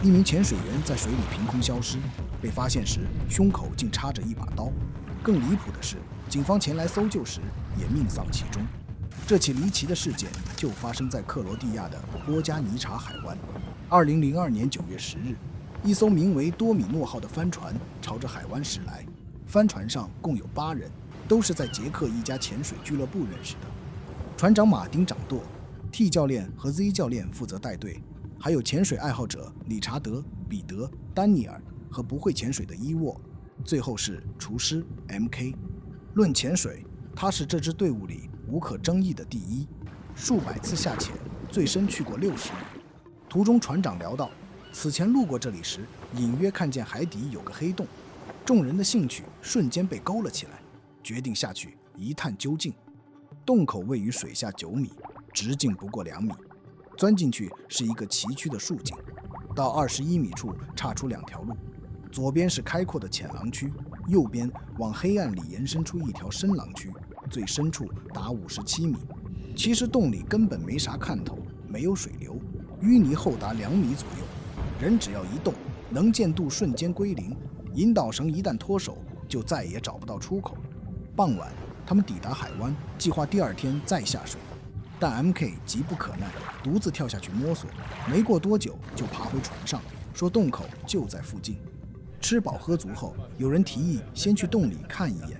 一名潜水员在水里凭空消失，被发现时胸口竟插着一把刀。更离谱的是，警方前来搜救时也命丧其中。这起离奇的事件就发生在克罗地亚的波加尼察海湾。2002年9月10日，一艘名为多米诺号的帆船朝着海湾驶来，帆船上共有8人，都是在捷克一家潜水俱乐部认识的。船长马丁掌舵， T 教练和 Z 教练负责带队，还有潜水爱好者理查德、彼得、丹尼尔和不会潜水的伊沃，最后是厨师 MK。 论潜水，他是这支队伍里无可争议的第一，数百次下潜，最深去过60米。途中船长聊到，此前路过这里时隐约看见海底有个黑洞，众人的兴趣瞬间被勾了起来，决定下去一探究竟。洞口位于水下9米，直径不过2米，钻进去是一个崎岖的竖井，到21米处岔出2条路，左边是开阔的浅廊区，右边往黑暗里延伸出一条深廊区，最深处达57米。其实洞里根本没啥看头，没有水流，淤泥厚达2米左右，人只要一动，能见度瞬间归零，引导绳一旦脱手，就再也找不到出口。傍晚，他们抵达海湾，计划第2天再下水。但 MK 急不可耐，独自跳下去摸索，没过多久就爬回船上，说洞口就在附近。吃饱喝足后，有人提议先去洞里看一眼，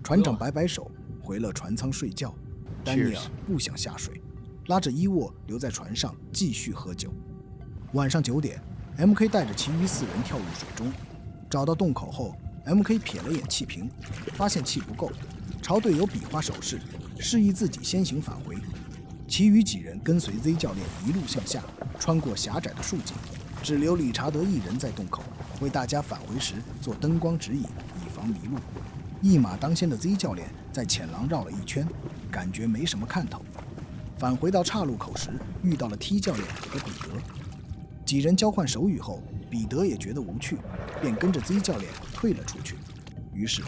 船长摆摆手，回了船舱睡觉。丹尼尔不想下水，拉着伊沃留在船上继续喝酒。晚上9点， MK 带着其余4人跳入水中，找到洞口后， MK 瞥了眼气瓶，发现气不够，朝队友比划手势，示意自己先行返回。其余几人跟随 Z 教练一路向下，穿过狭窄的竖井，只留理查德一人在洞口，为大家返回时做灯光指引，以防迷路。一马当先的 Z 教练在浅廊绕了一圈，感觉没什么看头。返回到岔路口时，遇到了 T 教练和彼得。几人交换手语后，彼得也觉得无趣，便跟着 Z 教练退了出去。于是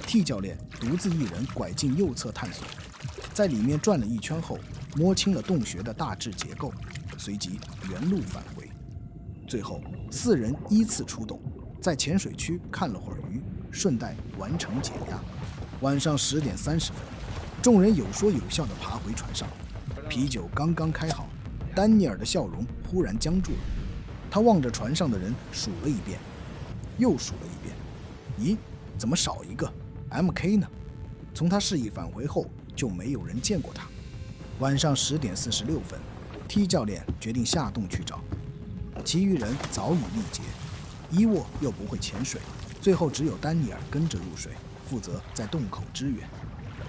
T 教练独自一人拐进右侧探索，在里面转了一圈后，摸清了洞穴的大致结构，随即原路返回。最后4人依次出洞，在浅水区看了会儿鱼，顺带完成解压。晚上10点30分，众人有说有笑地爬回船上，啤酒刚刚开好，丹尼尔的笑容忽然僵住了。他望着船上的人数了一遍，又数了一遍，咦，怎么少一个 MK 呢？从他示意返回后，就没有人见过他。晚上10点46分，T 教练决定下洞去找，其余人早已力竭。伊沃又不会潜水，最后只有丹尼尔跟着入水，负责在洞口支援。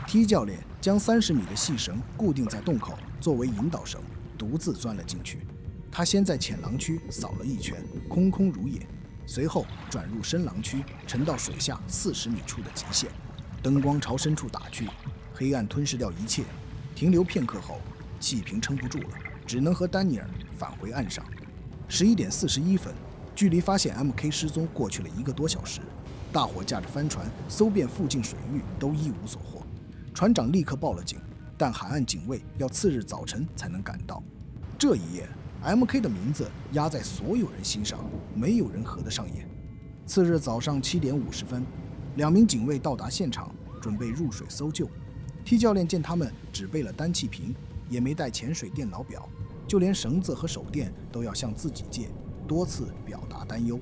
T 教练将30米的细绳固定在洞口，作为引导绳，独自钻了进去。他先在浅廊区扫了一圈，空空如也，随后转入深廊区，沉到水下40米处的极限。灯光朝深处打去，黑暗吞噬掉一切。停留片刻后，气瓶撑不住了，只能和丹尼尔返回岸上。11点41分，距离发现 MK 失踪过去了1个多小时。大伙驾着帆船搜遍附近水域，都一无所获。船长立刻报了警，但海岸警卫要次日早晨才能赶到。这一夜 ，MK 的名字压在所有人心上，没有人合得上眼。次日早上7点50分，2名警卫到达现场，准备入水搜救。T 教练见他们只备了单气瓶，也没带潜水电脑表，就连绳子和手电都要向自己借，多次表达担忧。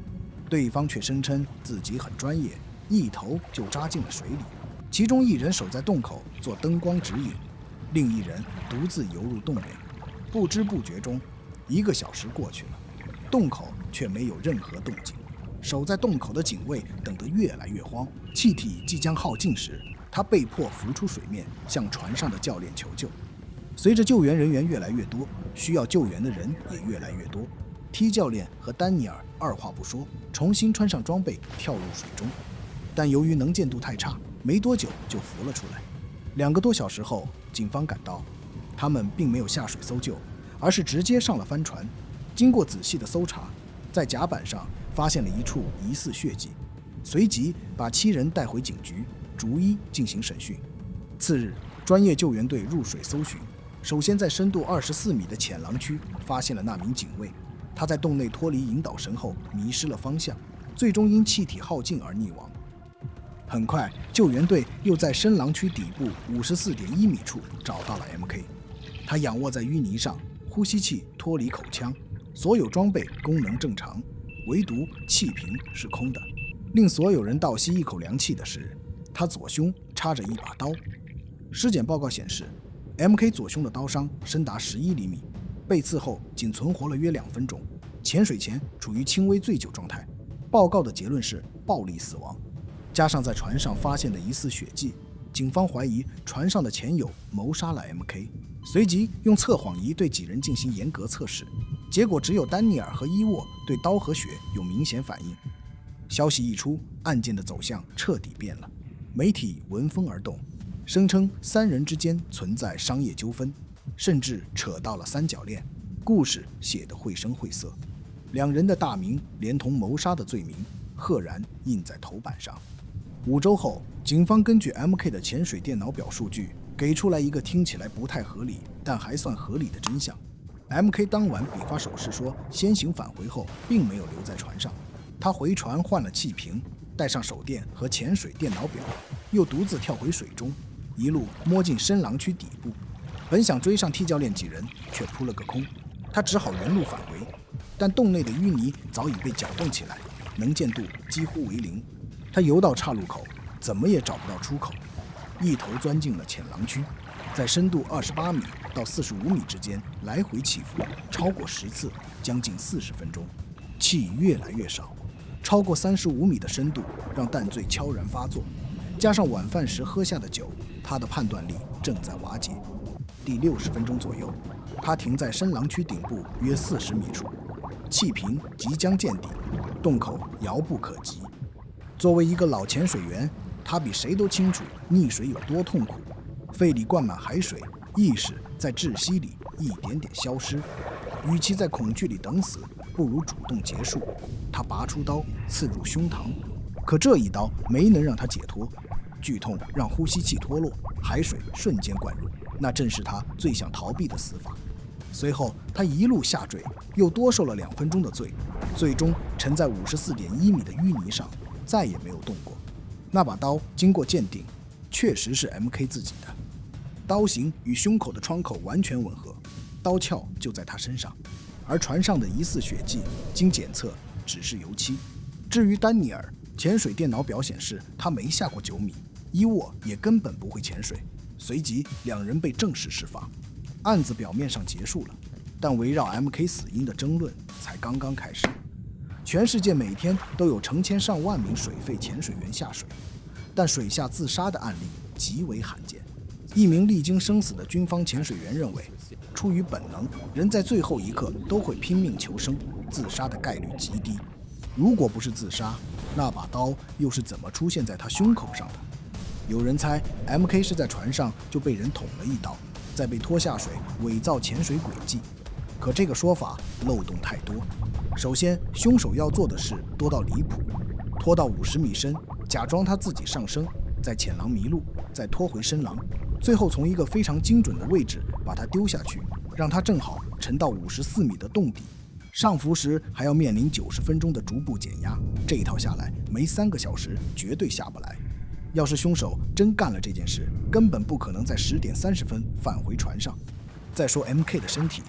对方却声称自己很专业，一头就扎进了水里。其中1人守在洞口做灯光指引，另1人独自游入洞内。不知不觉中，1个小时过去了，洞口却没有任何动静。守在洞口的警卫等得越来越慌，气体即将耗尽时，他被迫浮出水面，向船上的教练求救。随着救援人员越来越多，需要救援的人也越来越多。T 教练和丹尼尔二话不说，重新穿上装备跳入水中，但由于能见度太差，没多久就浮了出来。2个多小时后，警方赶到，他们并没有下水搜救，而是直接上了帆船。经过仔细的搜查，在甲板上发现了一处疑似血迹，随即把7人带回警局，逐一进行审讯。次日，专业救援队入水搜寻，首先在深度24米的浅廊区发现了那名警卫。他在洞内脱离引导绳后迷失了方向，最终因气体耗尽而溺亡。很快，救援队又在深廊区底部54.1米处找到了 MK。他仰卧在淤泥上，呼吸器脱离口腔，所有装备功能正常，唯独气瓶是空的。令所有人倒吸一口凉气的是，他左胸插着一把刀。尸检报告显示 ，MK 左胸的刀伤深达11厘米，被刺后仅存活了约2分钟，潜水前处于轻微醉酒状态。报告的结论是暴力死亡。加上在船上发现的疑似血迹，警方怀疑船上的前友谋杀了 MK， 随即用测谎仪对几人进行严格测试，结果只有丹尼尔和伊沃对刀和血有明显反应。消息一出，案件的走向彻底变了，媒体闻风而动，声称3人之间存在商业纠纷，甚至扯到了三角恋，故事写得绘声绘色。2人的大名连同谋杀的罪名赫然印在头版上。5周后，警方根据 MK 的潜水电脑表数据，给出来一个听起来不太合理，但还算合理的真相。MK 当晚比发手势说先行返回后，并没有留在船上，他回船换了气瓶，带上手电和潜水电脑表，又独自跳回水中，一路摸进深廊区底部。本想追上替教练几人，却扑了个空，他只好原路返回，但洞内的淤泥早已被搅动起来，能见度几乎为0。他游到岔路口，怎么也找不到出口，一头钻进了浅廊区，在深度28米到45米之间来回起伏，超过10次，将近40分钟，气越来越少。超过35米的深度让淡醉悄然发作，加上晚饭时喝下的酒，他的判断力正在瓦解。第60分钟左右，他停在深廊区顶部约40米处，气瓶即将见底，洞口遥不可及。作为一个老潜水员，他比谁都清楚溺水有多痛苦，肺里灌满海水，意识在窒息里一点点消失。与其在恐惧里等死，不如主动结束。他拔出刀，刺入胸膛，可这一刀没能让他解脱。剧痛让呼吸器脱落，海水瞬间灌入，那正是他最想逃避的死法。随后，他一路下坠，又多受了2分钟的罪，最终沉在54.1米的淤泥上，再也没有动过。那把刀经过鉴定，确实是 MK 自己的，刀型与胸口的创口完全吻合，刀鞘就在他身上，而船上的疑似血迹经检测只是油漆。至于丹尼尔，潜水电脑表显示他没下过9米，伊沃也根本不会潜水。随即2人被正式释放，案子表面上结束了，但围绕 MK 死因的争论才刚刚开始。全世界每天都有成千上万名水肺潜水员下水，但水下自杀的案例极为罕见。一名历经生死的军方潜水员认为，出于本能，人在最后一刻都会拼命求生，自杀的概率极低。如果不是自杀，那把刀又是怎么出现在他胸口上的？有人猜 MK 是在船上就被人捅了一刀，再被拖下水伪造潜水轨迹。可这个说法漏洞太多。首先，凶手要做的事多到离谱，拖到50米深，假装他自己上升，在浅廊迷路，再拖回深廊，最后从一个非常精准的位置把他丢下去，让他正好沉到54米的洞底。上浮时还要面临90分钟的逐步减压，这一套下来没3个小时绝对下不来。要是凶手真干了这件事，根本不可能在10点30分返回船上。再说 MK 的身体，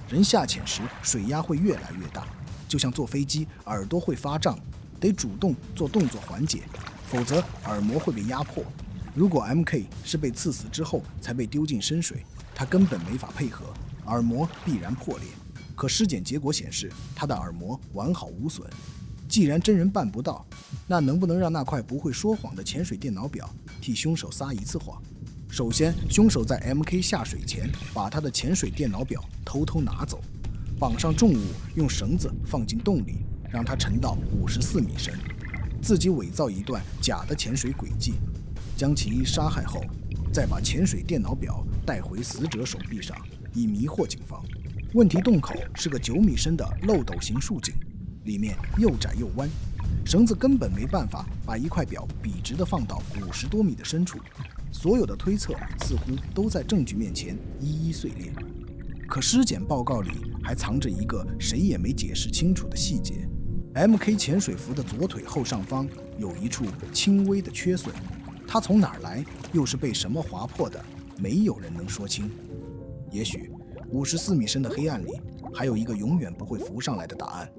人下潜时水压会越来越大，就像坐飞机耳朵会发胀，得主动做动作缓解，否则耳膜会被压迫。如果 MK 是被刺死之后才被丢进深水，他根本没法配合，耳膜必然破裂。可尸检结果显示，他的耳膜完好无损。既然真人办不到，那能不能让那块不会说谎的潜水电脑表替凶手撒一次谎？首先，凶手在 MK 下水前把他的潜水电脑表偷偷拿走，绑上重物，用绳子放进洞里，让他沉到54米深，自己伪造一段假的潜水轨迹，将其杀害后，再把潜水电脑表带回死者手臂上，以迷惑警方。问题洞口是个9米深的漏斗形竖井，里面又窄又弯，绳子根本没办法把一块表笔直地放到50多米的深处。所有的推测似乎都在证据面前一一碎裂。可尸检报告里还藏着一个谁也没解释清楚的细节。MK 潜水服的左腿后上方有一处轻微的缺损，它从哪儿来，又是被什么划破的，没有人能说清。也许54米深的黑暗里，还有一个永远不会浮上来的答案。